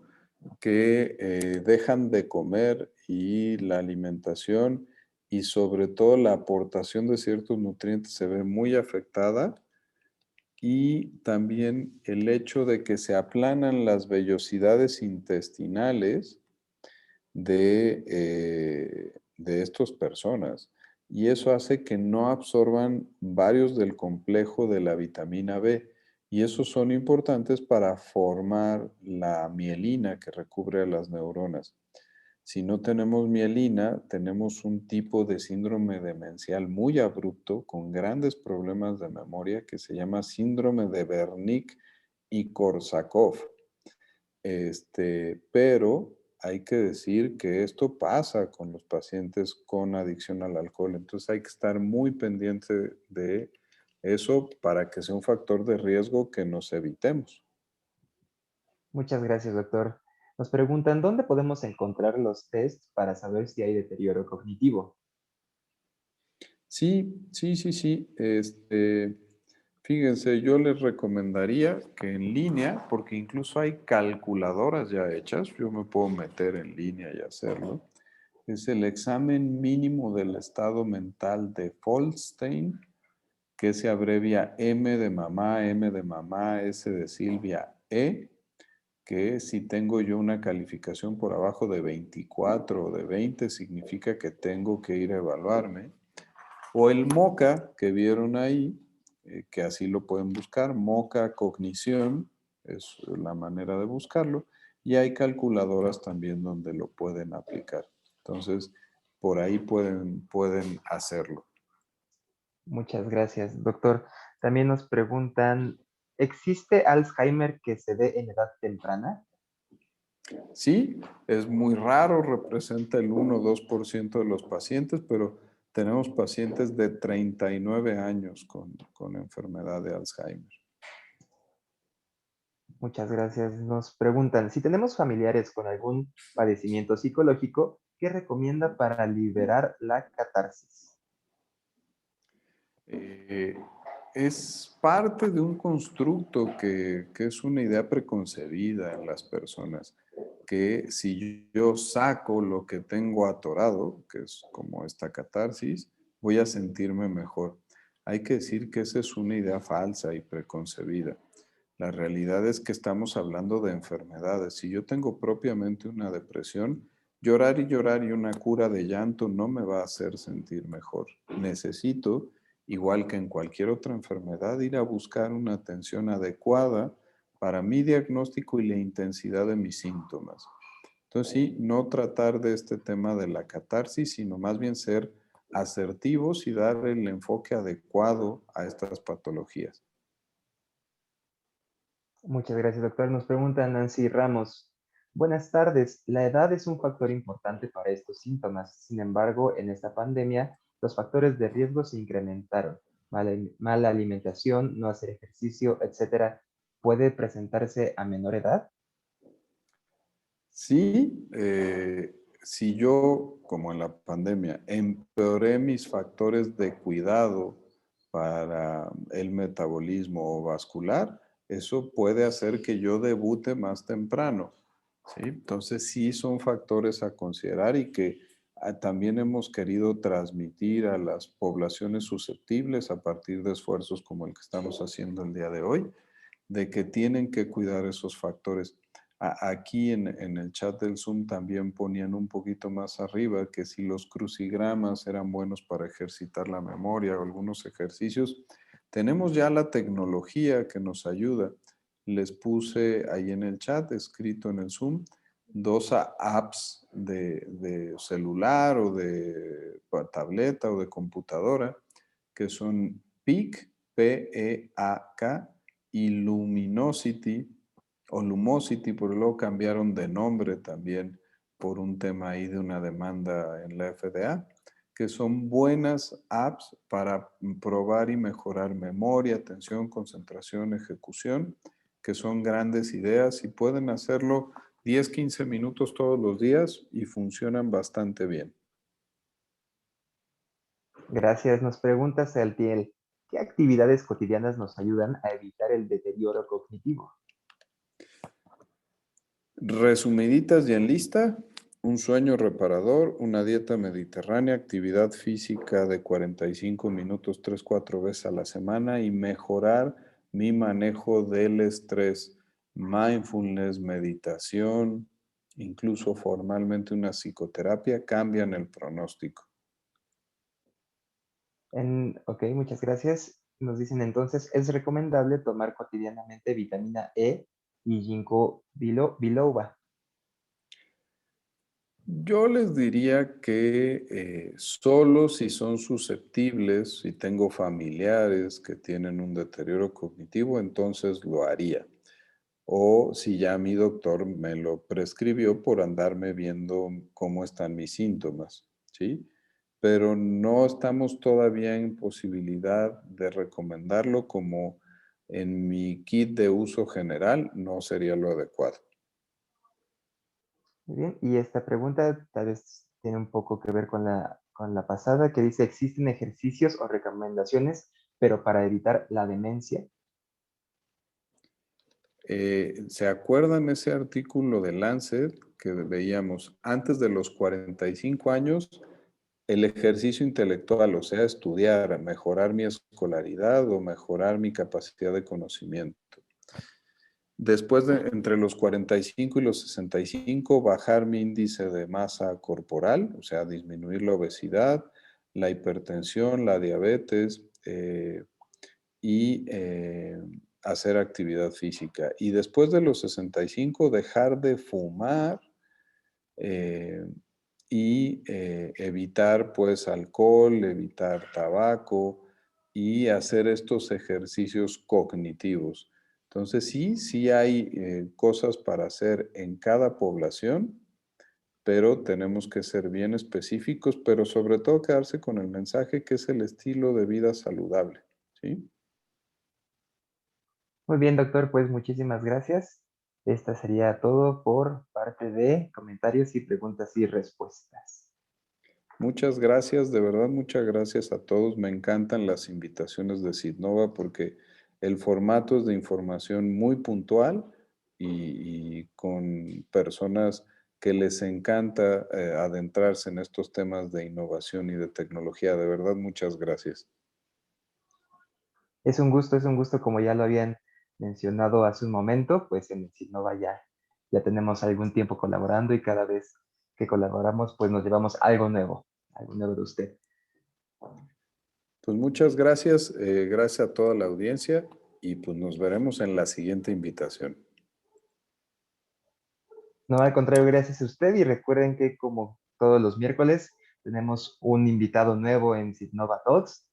que dejan de comer, y la alimentación y sobre todo la aportación de ciertos nutrientes se ve muy afectada, y también el hecho de que se aplanan las vellosidades intestinales de estas personas, y eso hace que no absorban varios del complejo de la vitamina B, y esos son importantes para formar la mielina que recubre a las neuronas. Si no tenemos mielina, tenemos un tipo de síndrome demencial muy abrupto con grandes problemas de memoria que se llama síndrome de Wernicke y Korsakoff. Pero hay que decir que esto pasa con los pacientes con adicción al alcohol. Entonces hay que estar muy pendiente de eso para que sea un factor de riesgo que nos evitemos. Muchas gracias, doctor. Nos preguntan, ¿dónde podemos encontrar los tests para saber si hay deterioro cognitivo? Sí, sí, sí, sí. Fíjense, yo les recomendaría que en línea, porque incluso hay calculadoras ya hechas, yo me puedo meter en línea y hacerlo. Es el examen mínimo del estado mental de Folstein, que se abrevia M de mamá, S de Silvia, E, que si tengo yo una calificación por abajo de 24 o de 20, significa que tengo que ir a evaluarme. O el MOCA que vieron ahí, que así lo pueden buscar, MOCA Cognición, es la manera de buscarlo, y hay calculadoras también donde lo pueden aplicar. Entonces, por ahí pueden hacerlo. Muchas gracias, doctor. También nos preguntan, ¿existe Alzheimer que se dé en edad temprana? Sí, es muy raro, representa el 1 o 2% de los pacientes, pero tenemos pacientes de 39 años con enfermedad de Alzheimer. Muchas gracias. Nos preguntan, si tenemos familiares con algún padecimiento psicológico, ¿qué recomienda para liberar la catarsis? Eh, es parte de un constructo que es una idea preconcebida en las personas, que si yo saco lo que tengo atorado, que es como esta catarsis, voy a sentirme mejor. Hay que decir que esa es una idea falsa y preconcebida. La realidad es que estamos hablando de enfermedades. Si yo tengo propiamente una depresión, llorar y una cura de llanto no me va a hacer sentir mejor. Necesito, igual que en cualquier otra enfermedad, ir a buscar una atención adecuada para mi diagnóstico y la intensidad de mis síntomas. Entonces, sí, no tratar de este tema de la catarsis, sino más bien ser asertivos y dar el enfoque adecuado a estas patologías. Muchas gracias, doctor. Nos pregunta Nancy Ramos. Buenas tardes. La edad es un factor importante para estos síntomas. Sin embargo, en esta pandemia, los factores de riesgo se incrementaron. Mala alimentación, no hacer ejercicio, etcétera. ¿Puede presentarse a menor edad? Sí, si yo, como en la pandemia, empeoré mis factores de cuidado para el metabolismo vascular, eso puede hacer que yo debute más temprano. ¿Sí? Entonces sí son factores a considerar y que también hemos querido transmitir a las poblaciones susceptibles a partir de esfuerzos como el que estamos haciendo el día de hoy, de que tienen que cuidar esos factores. Aquí en el chat del Zoom también ponían un poquito más arriba que si los crucigramas eran buenos para ejercitar la memoria o algunos ejercicios. Tenemos ya la tecnología que nos ayuda. Les puse ahí en el chat, escrito en el Zoom, dos apps de celular o de tableta o de computadora que son PEAK, P-E-A-K, y Luminosity o Lumosity, pero luego cambiaron de nombre también por un tema ahí de una demanda en la FDA, que son buenas apps para probar y mejorar memoria, atención, concentración, ejecución, que son grandes ideas y pueden hacerlo 10, 15 minutos todos los días y funcionan bastante bien. Gracias. Nos pregunta Saltiel. ¿Qué actividades cotidianas nos ayudan a evitar el deterioro cognitivo? Resumiditas y en lista, un sueño reparador, una dieta mediterránea, actividad física de 45 minutos 3, 4 veces a la semana y mejorar mi manejo del estrés, mindfulness, meditación, incluso formalmente una psicoterapia, cambian el pronóstico. Ok, muchas gracias. Nos dicen entonces, es recomendable tomar cotidianamente vitamina E y ginkgo biloba. Yo les diría que solo si son susceptibles, si tengo familiares que tienen un deterioro cognitivo, entonces lo haría. O si ya mi doctor me lo prescribió por andarme viendo cómo están mis síntomas, ¿sí? Pero no estamos todavía en posibilidad de recomendarlo como en mi kit de uso general no sería lo adecuado. Muy bien, y esta pregunta tal vez tiene un poco que ver con la pasada, que dice, ¿existen ejercicios o recomendaciones, pero para evitar la demencia? ¿Se acuerdan ese artículo de Lancet que veíamos antes de los 45 años? El ejercicio intelectual, o sea, estudiar, mejorar mi escolaridad o mejorar mi capacidad de conocimiento. Después de entre los 45 y los 65, bajar mi índice de masa corporal, o sea, disminuir la obesidad, la hipertensión, la diabetes y hacer actividad física. Y después de los 65, dejar de fumar eh, y evitar pues alcohol, evitar tabaco y hacer estos ejercicios cognitivos. Entonces sí hay cosas para hacer en cada población, pero tenemos que ser bien específicos, pero sobre todo quedarse con el mensaje que es el estilo de vida saludable, ¿sí? Muy bien, doctor, pues muchísimas gracias. Esta sería todo por parte de comentarios y preguntas y respuestas. Muchas gracias, de verdad, muchas gracias a todos. Me encantan las invitaciones de Sidnova porque el formato es de información muy puntual y con personas que les encanta adentrarse en estos temas de innovación y de tecnología. De verdad, muchas gracias. Es un gusto, como ya lo habían mencionado hace un momento, pues en Signova ya tenemos algún tiempo colaborando y cada vez que colaboramos, pues nos llevamos algo nuevo de usted. Pues muchas gracias, gracias a toda la audiencia y pues nos veremos en la siguiente invitación. No, al contrario, gracias a usted y recuerden que como todos los miércoles tenemos un invitado nuevo en Signova Talks.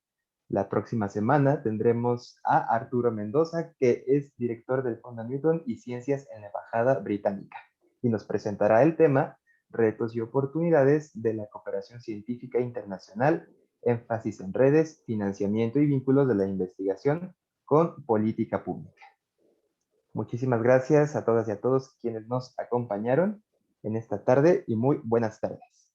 La próxima semana tendremos a Arturo Mendoza, que es director del Fondo Newton y Ciencias en la Embajada Británica, y nos presentará el tema Retos y oportunidades de la cooperación científica internacional, énfasis en redes, financiamiento y vínculos de la investigación con política pública. Muchísimas gracias a todas y a todos quienes nos acompañaron en esta tarde y muy buenas tardes.